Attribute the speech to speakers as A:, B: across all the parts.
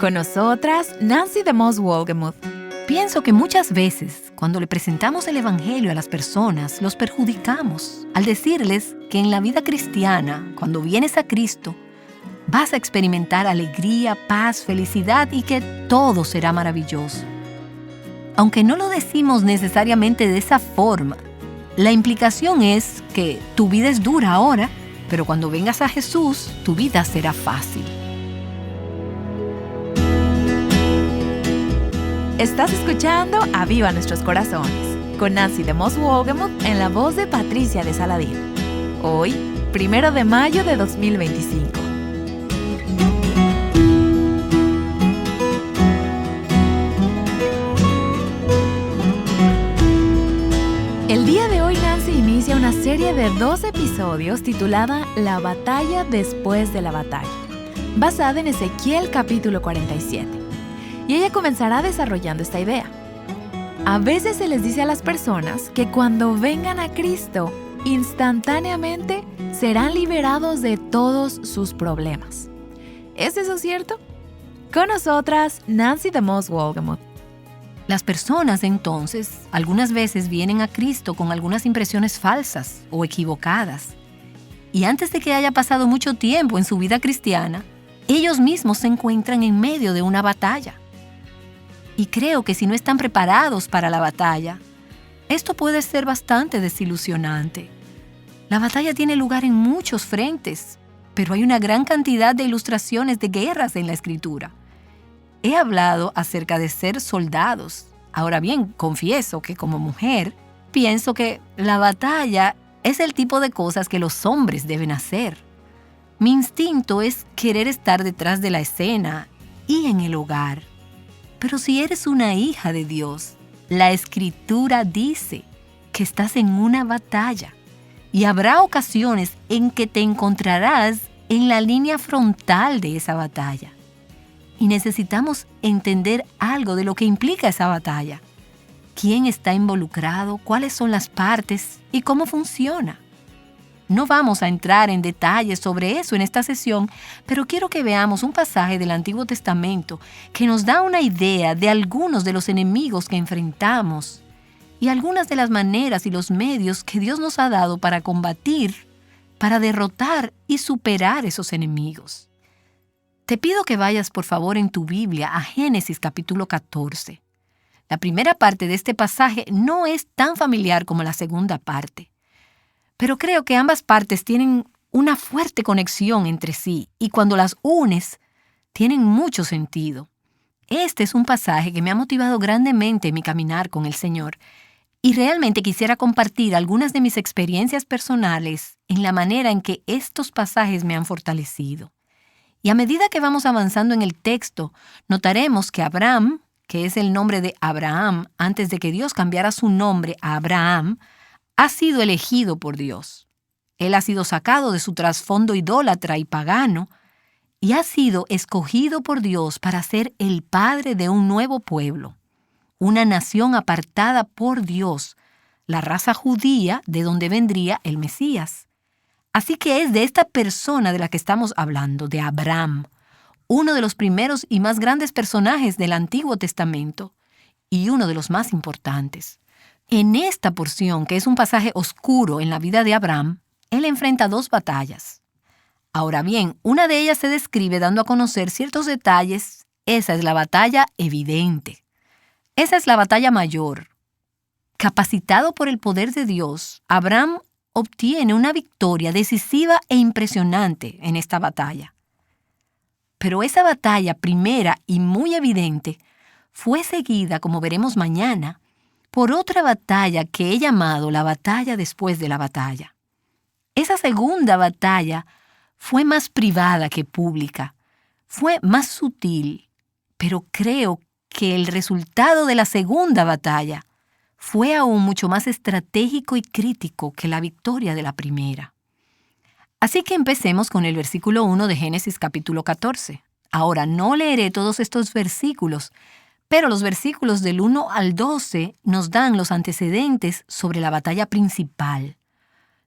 A: Con nosotras, Nancy DeMoss Wolgemuth.
B: Pienso que muchas veces, cuando le presentamos el Evangelio a las personas, los perjudicamos al decirles que en la vida cristiana, cuando vienes a Cristo, vas a experimentar alegría, paz, felicidad y que todo será maravilloso. Aunque no lo decimos necesariamente de esa forma, la implicación es que tu vida es dura ahora, pero cuando vengas a Jesús, tu vida será fácil.
A: Estás escuchando Aviva Nuestros Corazones, con Nancy DeMoss Wolgemuth en la voz de Patricia de Saladín. Hoy, 1 de mayo de 2025. El día de hoy Nancy inicia una serie de 2 episodios titulada La batalla después de la batalla, basada en Ezequiel capítulo 47. Y ella comenzará desarrollando esta idea. A veces se les dice a las personas que cuando vengan a Cristo, instantáneamente serán liberados de todos sus problemas. ¿Es eso cierto? Con nosotras, Nancy DeMoss Wolgemuth.
B: Las personas entonces algunas veces vienen a Cristo con algunas impresiones falsas o equivocadas. Y antes de que haya pasado mucho tiempo en su vida cristiana, ellos mismos se encuentran en medio de una batalla. Y creo que si no están preparados para la batalla, esto puede ser bastante desilusionante. La batalla tiene lugar en muchos frentes, pero hay una gran cantidad de ilustraciones de guerras en la Escritura. He hablado acerca de ser soldados. Ahora bien, confieso que como mujer, pienso que la batalla es el tipo de cosas que los hombres deben hacer. Mi instinto es querer estar detrás de la escena y en el hogar. Pero si eres una hija de Dios, la Escritura dice que estás en una batalla y habrá ocasiones en que te encontrarás en la línea frontal de esa batalla. Y necesitamos entender algo de lo que implica esa batalla. ¿Quién está involucrado? ¿Cuáles son las partes? ¿Y cómo funciona? No vamos a entrar en detalles sobre eso en esta sesión, pero quiero que veamos un pasaje del Antiguo Testamento que nos da una idea de algunos de los enemigos que enfrentamos y algunas de las maneras y los medios que Dios nos ha dado para combatir, para derrotar y superar esos enemigos. Te pido que vayas por favor en tu Biblia a Génesis capítulo 14. La primera parte de este pasaje no es tan familiar como la segunda parte. Pero creo que ambas partes tienen una fuerte conexión entre sí y cuando las unes, tienen mucho sentido. Este es un pasaje que me ha motivado grandemente en mi caminar con el Señor y realmente quisiera compartir algunas de mis experiencias personales en la manera en que estos pasajes me han fortalecido. Y a medida que vamos avanzando en el texto, notaremos que Abraham, que es el nombre de Abraham antes de que Dios cambiara su nombre a Abraham, ha sido elegido por Dios. Él ha sido sacado de su trasfondo idólatra y pagano y ha sido escogido por Dios para ser el padre de un nuevo pueblo, una nación apartada por Dios, la raza judía de donde vendría el Mesías. Así que es de esta persona de la que estamos hablando, de Abraham, uno de los primeros y más grandes personajes del Antiguo Testamento y uno de los más importantes. En esta porción, que es un pasaje oscuro en la vida de Abraham, él enfrenta 2 batallas. Ahora bien, una de ellas se describe dando a conocer ciertos detalles. Esa es la batalla evidente. Esa es la batalla mayor. Capacitado por el poder de Dios, Abraham obtiene una victoria decisiva e impresionante en esta batalla. Pero esa batalla primera y muy evidente fue seguida, como veremos mañana, por otra batalla que he llamado la batalla después de la batalla. Esa segunda batalla fue más privada que pública, fue más sutil, pero creo que el resultado de la segunda batalla fue aún mucho más estratégico y crítico que la victoria de la primera. Así que empecemos con el versículo 1 de Génesis capítulo 14. Ahora no leeré todos estos versículos, pero los versículos del 1 al 12 nos dan los antecedentes sobre la batalla principal.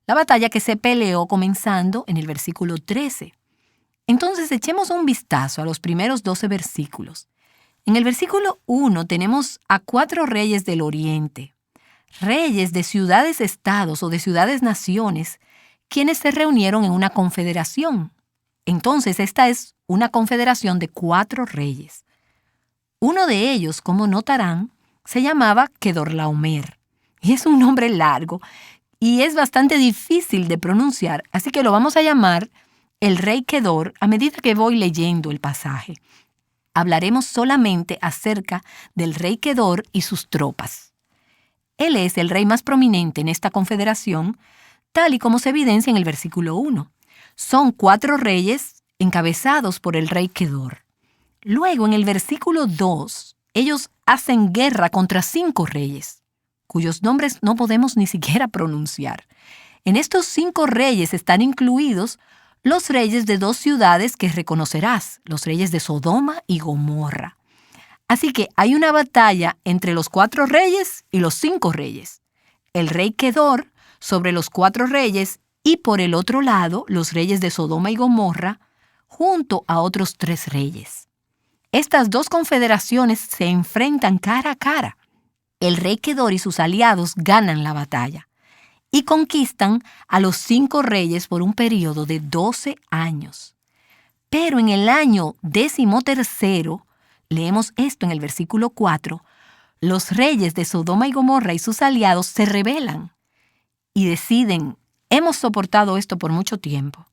B: La batalla que se peleó comenzando en el versículo 13. Entonces echemos un vistazo a los primeros 12 versículos. En el versículo 1 tenemos a 4 reyes del oriente, reyes de ciudades-estados o de ciudades-naciones, quienes se reunieron en una confederación. Entonces, esta es una confederación de 4 reyes. Uno de ellos, como notarán, se llamaba Kedorlaomer. Y es un nombre largo y es bastante difícil de pronunciar, así que lo vamos a llamar el rey Kedor a medida que voy leyendo el pasaje. Hablaremos solamente acerca del rey Kedor y sus tropas. Él es el rey más prominente en esta confederación, tal y como se evidencia en el versículo 1. Son 4 reyes encabezados por el rey Kedor. Luego, en el versículo 2, ellos hacen guerra contra 5 reyes, cuyos nombres no podemos ni siquiera pronunciar. En estos 5 reyes están incluidos los reyes de 2 ciudades que reconocerás, los reyes de Sodoma y Gomorra. Así que hay una batalla entre los 4 reyes y los 5 reyes. El rey Kedor sobre los 4 reyes y por el otro lado los reyes de Sodoma y Gomorra junto a otros 3 reyes. Estas 2 confederaciones se enfrentan cara a cara. El rey Kedor y sus aliados ganan la batalla y conquistan a los 5 reyes por un periodo de 12 años. Pero en el año 13, leemos esto en el versículo 4, los reyes de Sodoma y Gomorra y sus aliados se rebelan y deciden: hemos soportado esto por mucho tiempo.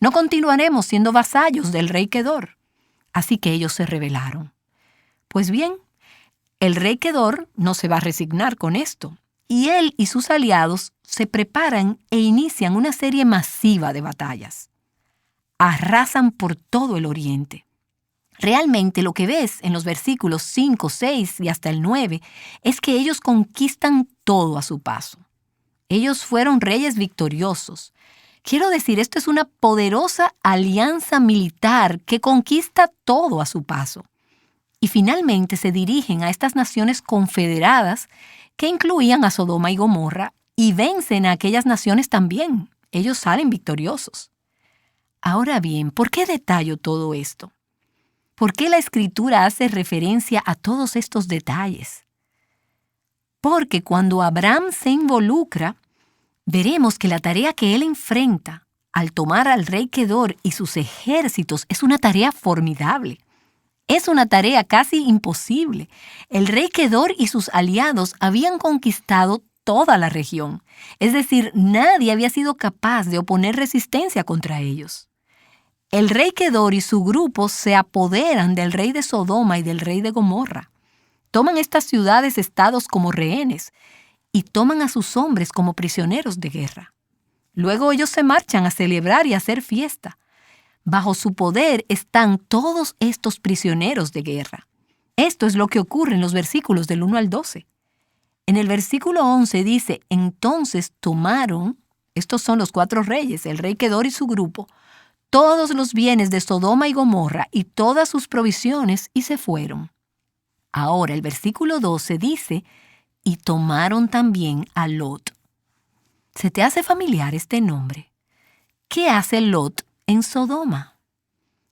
B: No continuaremos siendo vasallos del rey Kedor. Así que ellos se rebelaron. Pues bien, el rey Kedor no se va a resignar con esto, y él y sus aliados se preparan e inician una serie masiva de batallas. Arrasan por todo el oriente. Realmente lo que ves en los versículos 5, 6 y hasta el 9 es que ellos conquistan todo a su paso. Ellos fueron reyes victoriosos. Quiero decir, esto es una poderosa alianza militar que conquista todo a su paso. Y finalmente se dirigen a estas naciones confederadas que incluían a Sodoma y Gomorra y vencen a aquellas naciones también. Ellos salen victoriosos. Ahora bien, ¿por qué detallo todo esto? ¿Por qué la Escritura hace referencia a todos estos detalles? Porque cuando Abraham se involucra, veremos que la tarea que él enfrenta al tomar al rey Kedor y sus ejércitos es una tarea formidable. Es una tarea casi imposible. El rey Kedor y sus aliados habían conquistado toda la región. Es decir, nadie había sido capaz de oponer resistencia contra ellos. El rey Kedor y su grupo se apoderan del rey de Sodoma y del rey de Gomorra. Toman estas ciudades-estados como rehenes y toman a sus hombres como prisioneros de guerra. Luego ellos se marchan a celebrar y a hacer fiesta. Bajo su poder están todos estos prisioneros de guerra. Esto es lo que ocurre en los versículos del 1 al 12. En el versículo 11 dice: entonces tomaron, estos son los 4 reyes, el rey Kedor y su grupo, todos los bienes de Sodoma y Gomorra y todas sus provisiones y se fueron. Ahora el versículo 12 dice: y tomaron también a Lot. ¿Se te hace familiar este nombre? ¿Qué hace Lot en Sodoma?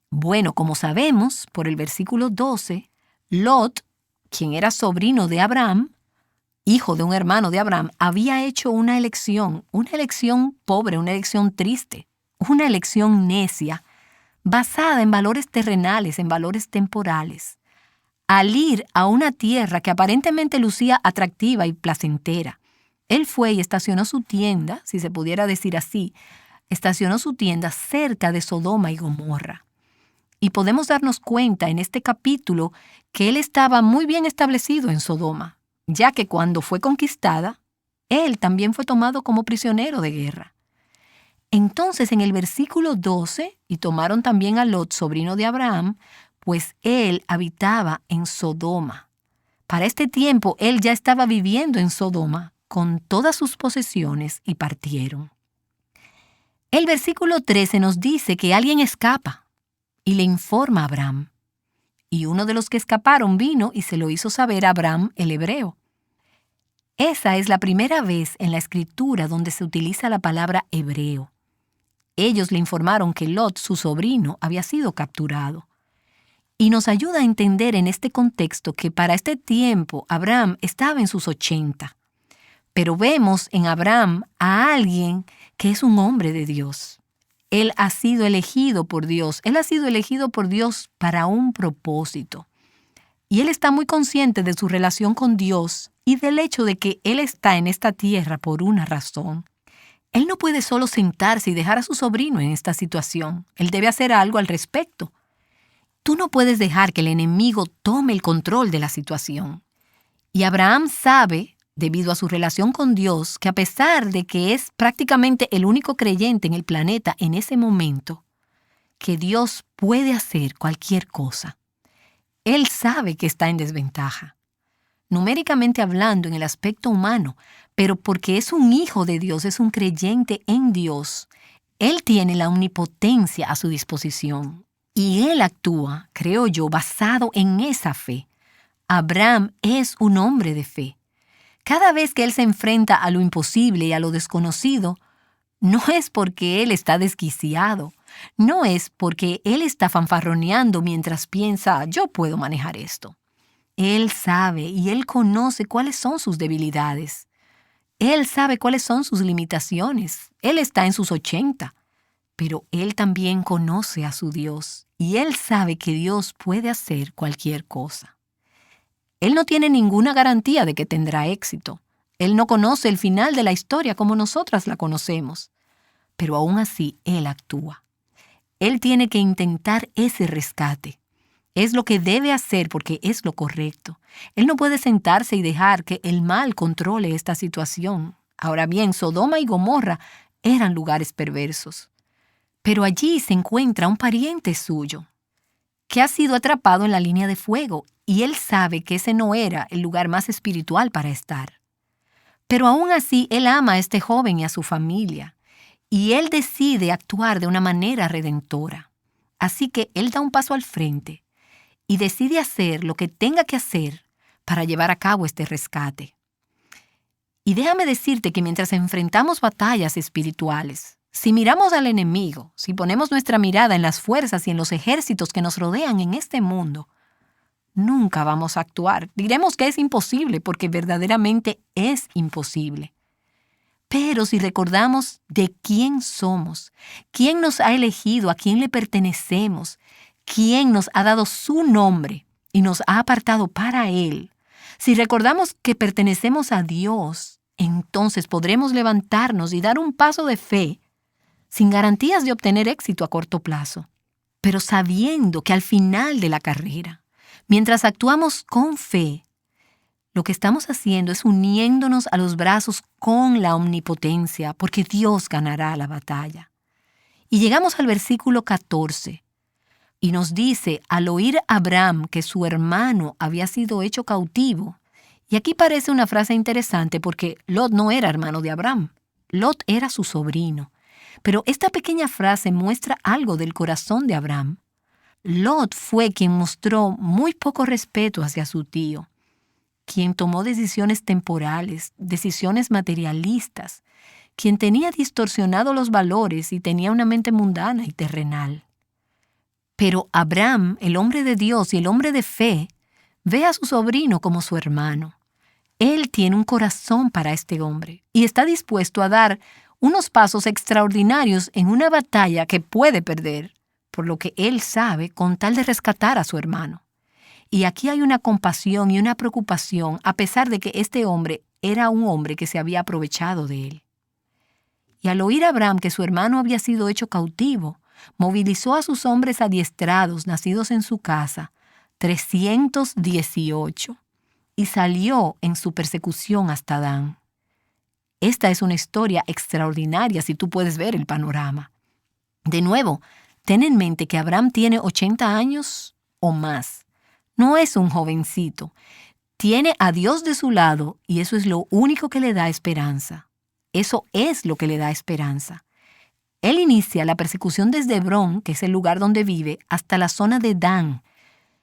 B: Bueno, como sabemos, por el versículo 12, Lot, quien era sobrino de Abraham, hijo de un hermano de Abraham, había hecho una elección pobre, una elección triste, una elección necia, basada en valores terrenales, en valores temporales. Al ir a una tierra que aparentemente lucía atractiva y placentera, él fue y estacionó su tienda, si se pudiera decir así, estacionó su tienda cerca de Sodoma y Gomorra. Y podemos darnos cuenta en este capítulo que él estaba muy bien establecido en Sodoma, ya que cuando fue conquistada, él también fue tomado como prisionero de guerra. Entonces en el versículo 12, y tomaron también a Lot, sobrino de Abraham, pues él habitaba en Sodoma. Para este tiempo él ya estaba viviendo en Sodoma con todas sus posesiones y partieron. El versículo 13 nos dice que alguien escapa y le informa a Abraham. Y uno de los que escaparon vino y se lo hizo saber a Abraham el hebreo. Esa es la primera vez en la Escritura donde se utiliza la palabra hebreo. ellos le informaron que Lot, su sobrino, había sido capturado. Y nos ayuda a entender en este contexto que para este tiempo Abraham estaba en sus 80. Pero vemos en Abraham a alguien que es un hombre de Dios. Él ha sido elegido por Dios. Él ha sido elegido por Dios para un propósito. Y él está muy consciente de su relación con Dios y del hecho de que él está en esta tierra por una razón. Él no puede solo sentarse y dejar a su sobrino en esta situación. Él debe hacer algo al respecto. Tú no puedes dejar que el enemigo tome el control de la situación. Y Abraham sabe, debido a su relación con Dios, que a pesar de que es prácticamente el único creyente en el planeta en ese momento, que Dios puede hacer cualquier cosa. Él sabe que está en desventaja, numéricamente hablando en el aspecto humano, pero porque es un hijo de Dios, es un creyente en Dios, él tiene la omnipotencia a su disposición. Y él actúa, creo yo, basado en esa fe. Abraham es un hombre de fe. Cada vez que él se enfrenta a lo imposible y a lo desconocido, no es porque él está desquiciado, no es porque él está fanfarroneando mientras piensa, yo puedo manejar esto. Él sabe y él conoce cuáles son sus debilidades. Él sabe cuáles son sus limitaciones. Él está en sus 80. Pero él también conoce a su Dios y él sabe que Dios puede hacer cualquier cosa. Él no tiene ninguna garantía de que tendrá éxito. Él no conoce el final de la historia como nosotras la conocemos. Pero aún así, él actúa. Él tiene que intentar ese rescate. Es lo que debe hacer porque es lo correcto. Él no puede sentarse y dejar que el mal controle esta situación. Ahora bien, Sodoma y Gomorra eran lugares perversos. Pero allí se encuentra un pariente suyo, que ha sido atrapado en la línea de fuego, y él sabe que ese no era el lugar más espiritual para estar. Pero aún así, él ama a este joven y a su familia, y él decide actuar de una manera redentora. Así que él da un paso al frente y decide hacer lo que tenga que hacer para llevar a cabo este rescate. Y déjame decirte que mientras enfrentamos batallas espirituales, si miramos al enemigo, si ponemos nuestra mirada en las fuerzas y en los ejércitos que nos rodean en este mundo, nunca vamos a actuar. Diremos que es imposible porque verdaderamente es imposible. Pero si recordamos de quién somos, quién nos ha elegido, a quién le pertenecemos, quién nos ha dado su nombre y nos ha apartado para Él, si recordamos que pertenecemos a Dios, entonces podremos levantarnos y dar un paso de fe sin garantías de obtener éxito a corto plazo, pero sabiendo que al final de la carrera, mientras actuamos con fe, lo que estamos haciendo es uniéndonos a los brazos con la omnipotencia, porque Dios ganará la batalla. Y llegamos al versículo 14, y nos dice, al oír Abraham que su hermano había sido hecho cautivo, y aquí parece una frase interesante porque Lot no era hermano de Abraham, Lot era su sobrino. Pero esta pequeña frase muestra algo del corazón de Abraham. Lot fue quien mostró muy poco respeto hacia su tío, quien tomó decisiones temporales, decisiones materialistas, quien tenía distorsionado los valores y tenía una mente mundana y terrenal. Pero Abraham, el hombre de Dios y el hombre de fe, ve a su sobrino como su hermano. Él tiene un corazón para este hombre y está dispuesto a dar unos pasos extraordinarios en una batalla que puede perder, por lo que él sabe, con tal de rescatar a su hermano. Y aquí hay una compasión y una preocupación, a pesar de que este hombre era un hombre que se había aprovechado de él. Y al oír a Abraham que su hermano había sido hecho cautivo, movilizó a sus hombres adiestrados, nacidos en su casa, 318, y salió en su persecución hasta Dan. Esta es una historia extraordinaria si tú puedes ver el panorama. De nuevo, ten en mente que Abraham tiene 80 años o más. No es un jovencito. Tiene a Dios de su lado y eso es lo único que le da esperanza. Eso es lo que le da esperanza. Él inicia la persecución desde Hebrón, que es el lugar donde vive, hasta la zona de Dan,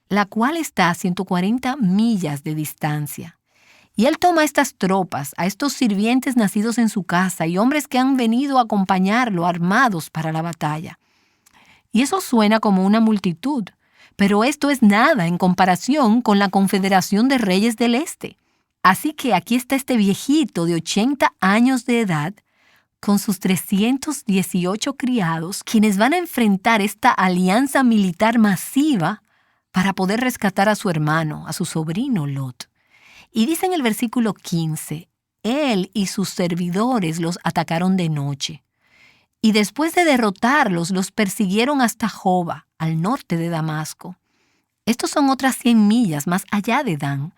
B: la cual está a 140 millas de distancia. Y él toma a estas tropas, a estos sirvientes nacidos en su casa y hombres que han venido a acompañarlo armados para la batalla. Y eso suena como una multitud, pero esto es nada en comparación con la Confederación de Reyes del Este. Así que aquí está este viejito de 80 años de edad con sus 318 criados, quienes van a enfrentar esta alianza militar masiva para poder rescatar a su hermano, a su sobrino Lot. Y dice en el versículo 15, él y sus servidores los atacaron de noche. Y después de derrotarlos, los persiguieron hasta Joba, al norte de Damasco. Estos son otras 100 millas más allá de Dan.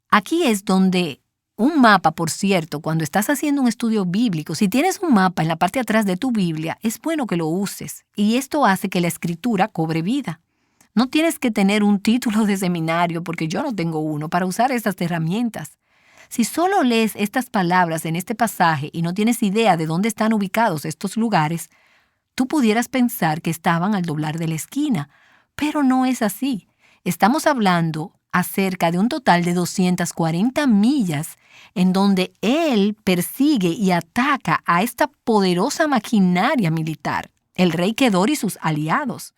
B: Aquí es donde un mapa, por cierto, cuando estás haciendo un estudio bíblico, si tienes un mapa en la parte de atrás de tu Biblia, es bueno que lo uses. Y esto hace que la escritura cobre vida. No tienes que tener un título de seminario, porque yo no tengo uno, para usar estas herramientas. Si solo lees estas palabras en este pasaje y no tienes idea de dónde están ubicados estos lugares, tú pudieras pensar que estaban al doblar de la esquina, pero no es así. Estamos hablando acerca de un total de 240 millas en donde él persigue y ataca a esta poderosa maquinaria militar, el rey Kedor y sus aliados.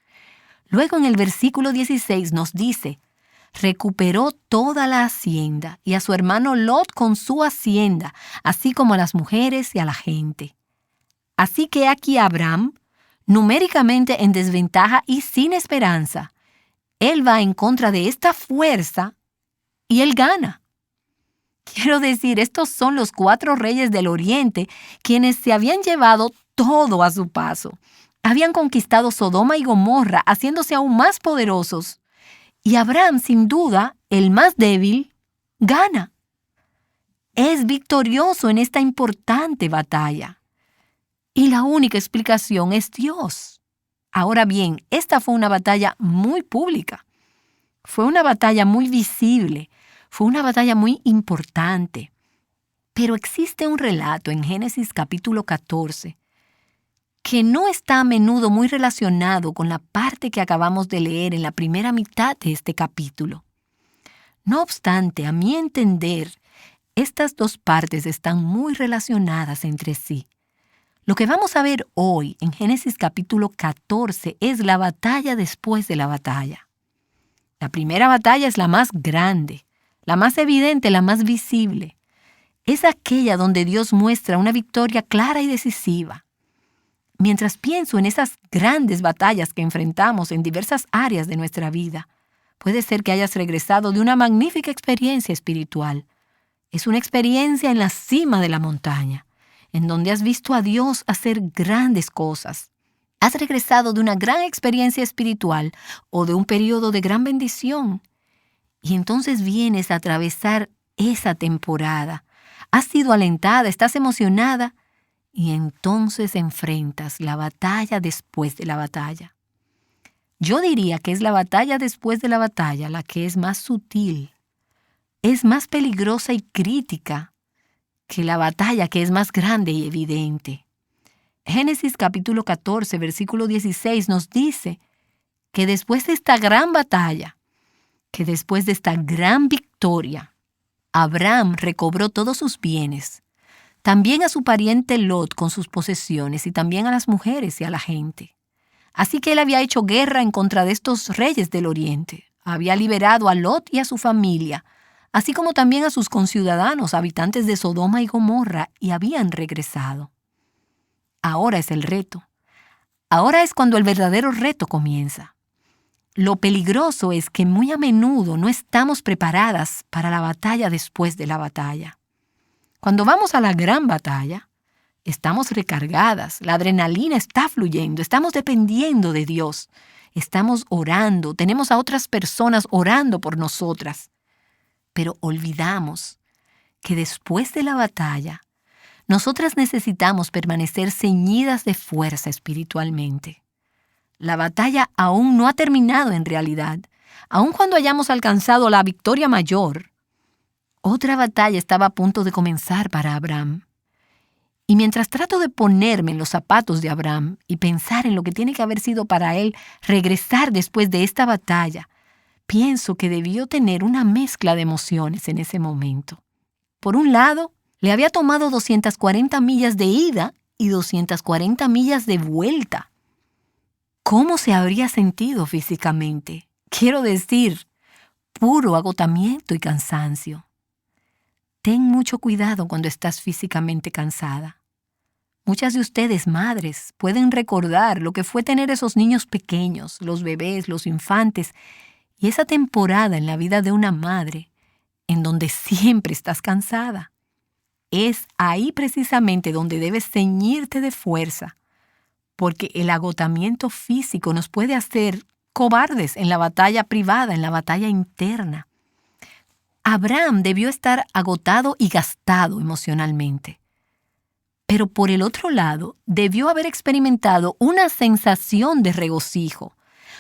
B: Luego en el versículo 16 nos dice, recuperó toda la hacienda y a su hermano Lot con su hacienda, así como a las mujeres y a la gente. Así que aquí Abraham, numéricamente en desventaja y sin esperanza, él va en contra de esta fuerza y él gana. Quiero decir, estos son los 4 reyes del Oriente quienes se habían llevado todo a su paso. Habían conquistado Sodoma y Gomorra, haciéndose aún más poderosos. Y Abraham, sin duda, el más débil, gana. Es victorioso en esta importante batalla. Y la única explicación es Dios. Ahora bien, esta fue una batalla muy pública. Fue una batalla muy visible. Fue una batalla muy importante. Pero existe un relato en Génesis capítulo 14 que no está a menudo muy relacionado con la parte que acabamos de leer en la primera mitad de este capítulo. No obstante, a mi entender, estas dos partes están muy relacionadas entre sí. Lo que vamos a ver hoy en Génesis capítulo 14 es la batalla después de la batalla. La primera batalla es la más grande, la más evidente, la más visible. Es aquella donde Dios muestra una victoria clara y decisiva. Mientras pienso en esas grandes batallas que enfrentamos en diversas áreas de nuestra vida, puede ser que hayas regresado de una magnífica experiencia espiritual. Es una experiencia en la cima de la montaña, en donde has visto a Dios hacer grandes cosas. Has regresado de una gran experiencia espiritual o de un periodo de gran bendición. Y entonces vienes a atravesar esa temporada. Has sido alentada, estás emocionada, y entonces enfrentas la batalla después de la batalla. Yo diría que es la batalla después de la batalla la que es más sutil, es más peligrosa y crítica que la batalla que es más grande y evidente. Génesis capítulo 14, versículo 16 nos dice que después de esta gran batalla, que después de esta gran victoria, Abraham recobró todos sus bienes, también a su pariente Lot con sus posesiones y también a las mujeres y a la gente. Así que él había hecho guerra en contra de estos reyes del Oriente. Había liberado a Lot y a su familia, así como también a sus conciudadanos, habitantes de Sodoma y Gomorra, y habían regresado. Ahora es el reto. Ahora es cuando el verdadero reto comienza. Lo peligroso es que muy a menudo no estamos preparadas para la batalla después de la batalla. Cuando vamos a la gran batalla, estamos recargadas, la adrenalina está fluyendo, estamos dependiendo de Dios, estamos orando, tenemos a otras personas orando por nosotras. Pero olvidamos que después de la batalla, nosotras necesitamos permanecer ceñidas de fuerza espiritualmente. La batalla aún no ha terminado en realidad. Aun cuando hayamos alcanzado la victoria mayor, otra batalla estaba a punto de comenzar para Abraham. Y mientras trato de ponerme en los zapatos de Abraham y pensar en lo que tiene que haber sido para él regresar después de esta batalla, pienso que debió tener una mezcla de emociones en ese momento. Por un lado, le había tomado 240 millas de ida y 240 millas de vuelta. ¿Cómo se habría sentido físicamente? Quiero decir, puro agotamiento y cansancio. Ten mucho cuidado cuando estás físicamente cansada. Muchas de ustedes, madres, pueden recordar lo que fue tener esos niños pequeños, los bebés, los infantes, y esa temporada en la vida de una madre en donde siempre estás cansada. Es ahí precisamente donde debes ceñirte de fuerza, porque el agotamiento físico nos puede hacer cobardes en la batalla privada, en la batalla interna. Abraham debió estar agotado y gastado emocionalmente. Pero por el otro lado, debió haber experimentado una sensación de regocijo.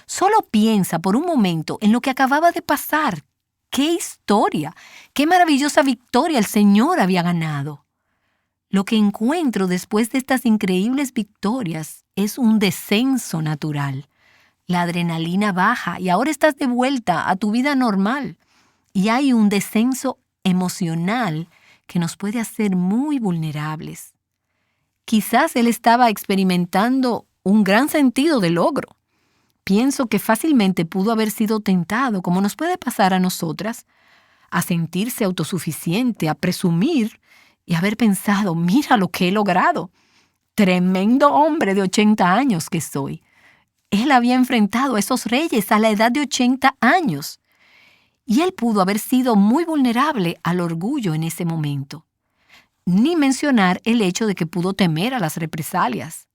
B: Solo piensa por un momento en lo que acababa de pasar. ¡Qué historia! ¡Qué maravillosa victoria el Señor había ganado! Lo que encuentro después de estas increíbles victorias es un descenso natural. La adrenalina baja y ahora estás de vuelta a tu vida normal. Y hay un descenso emocional que nos puede hacer muy vulnerables. Quizás él estaba experimentando un gran sentido de logro. Pienso que fácilmente pudo haber sido tentado, como nos puede pasar a nosotras, a sentirse autosuficiente, a presumir y haber pensado, mira lo que he logrado. Tremendo hombre de 80 años que soy. Él había enfrentado a esos reyes a la edad de 80 años. Y él pudo haber sido muy vulnerable al orgullo en ese momento. Ni mencionar el hecho de que pudo temer a las represalias.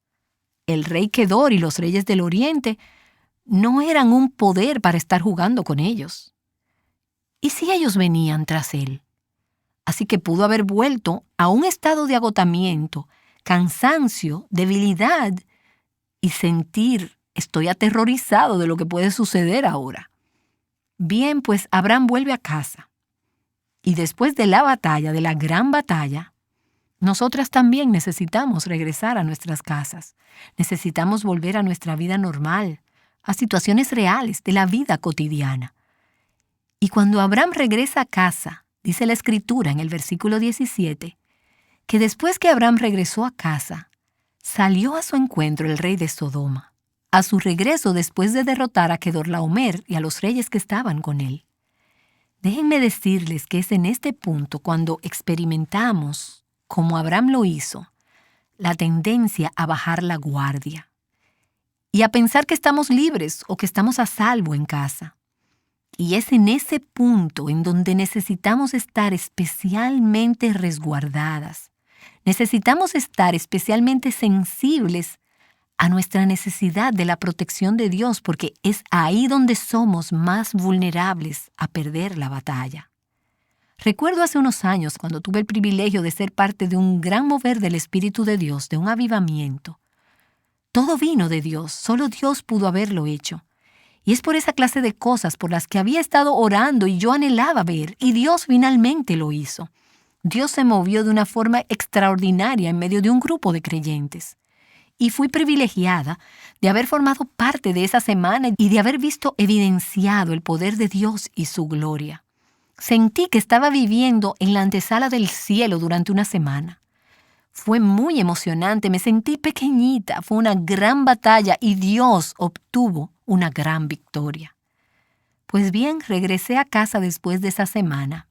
B: El rey Kedor y los reyes del Oriente no eran un poder para estar jugando con ellos. ¿Y si ellos venían tras él? Así que pudo haber vuelto a un estado de agotamiento, cansancio, debilidad y sentir, estoy aterrorizado de lo que puede suceder ahora. Bien, pues Abraham vuelve a casa. Y después de la batalla, de la gran batalla, nosotras también necesitamos regresar a nuestras casas. Necesitamos volver a nuestra vida normal, a situaciones reales de la vida cotidiana. Y cuando Abraham regresa a casa, dice la Escritura en el versículo 17, que después que Abraham regresó a casa, salió a su encuentro el rey de Sodoma, a su regreso después de derrotar a Kedorlaomer y a los reyes que estaban con él. Déjenme decirles que es en este punto cuando experimentamos, como Abraham lo hizo, la tendencia a bajar la guardia y a pensar que estamos libres o que estamos a salvo en casa. Y es en ese punto en donde necesitamos estar especialmente resguardadas. Necesitamos estar especialmente sensibles a nuestra necesidad de la protección de Dios, porque es ahí donde somos más vulnerables a perder la batalla. Recuerdo hace unos años cuando tuve el privilegio de ser parte de un gran mover del Espíritu de Dios, de un avivamiento. Todo vino de Dios, solo Dios pudo haberlo hecho. Y es por esa clase de cosas por las que había estado orando y yo anhelaba ver, y Dios finalmente lo hizo. Dios se movió de una forma extraordinaria en medio de un grupo de creyentes. Y fui privilegiada de haber formado parte de esa semana y de haber visto evidenciado el poder de Dios y su gloria. Sentí que estaba viviendo en la antesala del cielo durante una semana. Fue muy emocionante, me sentí pequeñita, fue una gran batalla y Dios obtuvo una gran victoria. Pues bien, regresé a casa después de esa semana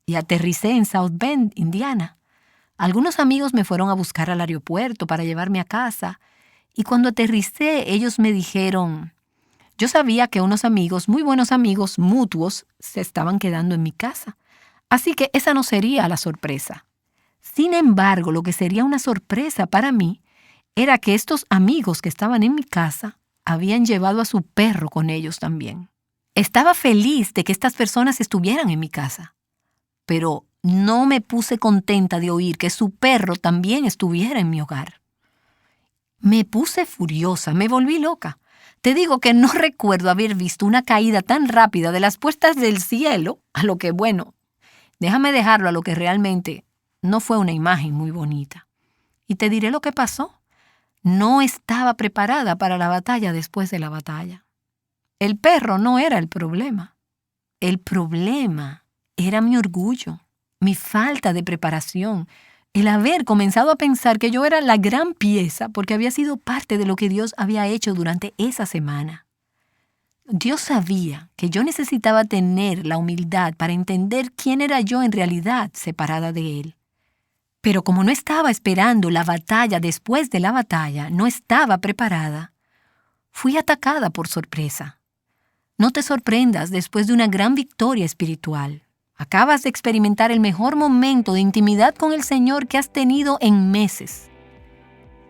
B: y aterricé en South Bend, Indiana. Algunos amigos me fueron a buscar al aeropuerto para llevarme a casa y cuando aterricé ellos me dijeron... Yo sabía que unos amigos, muy buenos amigos, mutuos, se estaban quedando en mi casa. Así que esa no sería la sorpresa. Sin embargo, lo que sería una sorpresa para mí era que estos amigos que estaban en mi casa habían llevado a su perro con ellos también. Estaba feliz de que estas personas estuvieran en mi casa, pero no me puse contenta de oír que su perro también estuviera en mi hogar. Me puse furiosa, me volví loca. Te digo que no recuerdo haber visto una caída tan rápida de las puertas del cielo a lo que, bueno, déjame dejarlo a lo que realmente no fue una imagen muy bonita. Y te diré lo que pasó. No estaba preparada para la batalla después de la batalla. El perro no era el problema. El problema era mi orgullo. mi falta de preparación, el haber comenzado a pensar que yo era la gran pieza porque había sido parte de lo que Dios había hecho durante esa semana. Dios sabía que yo necesitaba tener la humildad para entender quién era yo en realidad separada de Él. Pero como no estaba esperando la batalla después de la batalla, no estaba preparada, fui atacada por sorpresa. No te sorprendas después de una gran victoria espiritual. Acabas de experimentar el mejor momento de intimidad con el Señor que has tenido en meses.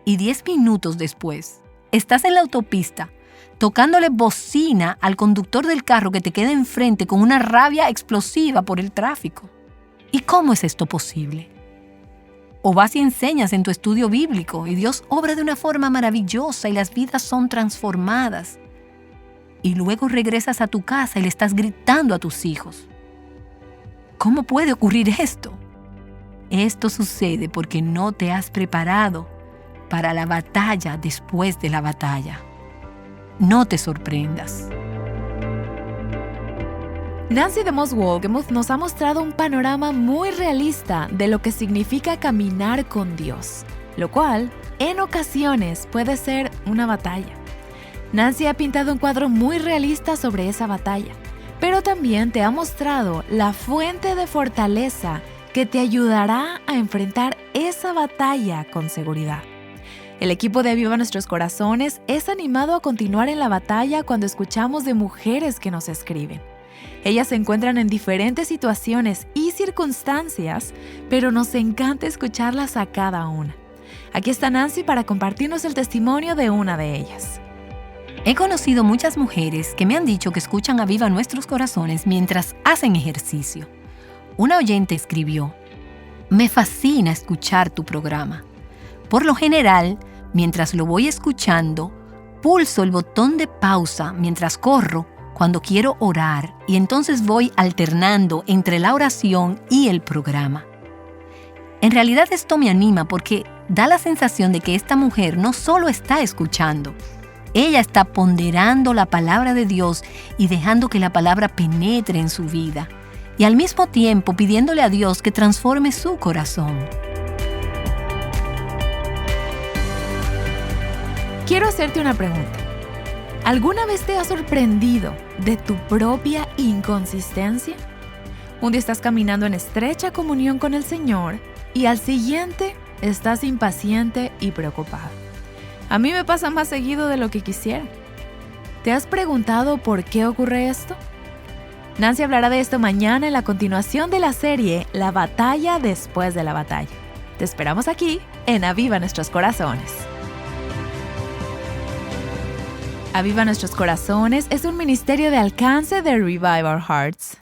B: Y 10 minutos después, estás en la autopista, tocándole bocina al conductor del carro que te queda enfrente con una rabia explosiva por el tráfico. ¿Y cómo es esto posible? O vas y enseñas en tu estudio bíblico y Dios obra de una forma maravillosa y las vidas son transformadas. Y luego regresas a tu casa y le estás gritando a tus hijos. ¿Cómo puede ocurrir esto? Esto sucede porque no te has preparado para la batalla después de la batalla. No te sorprendas.
A: Nancy DeMoss Wolgemuth nos ha mostrado un panorama muy realista de lo que significa caminar con Dios, lo cual, en ocasiones, puede ser una batalla. Nancy ha pintado un cuadro muy realista sobre esa batalla, pero también te ha mostrado la fuente de fortaleza que te ayudará a enfrentar esa batalla con seguridad. El equipo de Aviva Nuestros Corazones es animado a continuar en la batalla cuando escuchamos de mujeres que nos escriben. Ellas se encuentran en diferentes situaciones y circunstancias, pero nos encanta escucharlas a cada una. Aquí está Nancy para compartirnos el testimonio de una de ellas.
B: He conocido muchas mujeres que me han dicho que escuchan Aviva Nuestros Corazones mientras hacen ejercicio. Una oyente escribió: "Me fascina escuchar tu programa. Por lo general, mientras lo voy escuchando, pulso el botón de pausa mientras corro cuando quiero orar y entonces voy alternando entre la oración y el programa. En realidad esto me anima porque da la sensación de que esta mujer no solo está escuchando, ella está ponderando la palabra de Dios y dejando que la palabra penetre en su vida y al mismo tiempo pidiéndole a Dios que transforme su corazón."
A: Quiero hacerte una pregunta. ¿Alguna vez te has sorprendido de tu propia inconsistencia? Un día estás caminando en estrecha comunión con el Señor y al siguiente estás impaciente y preocupado. A mí me pasa más seguido de lo que quisiera. ¿Te has preguntado por qué ocurre esto? Nancy hablará de esto mañana en la continuación de la serie La batalla después de la batalla. Te esperamos aquí en Aviva Nuestros Corazones. Aviva Nuestros Corazones es un ministerio de alcance de Revive Our Hearts.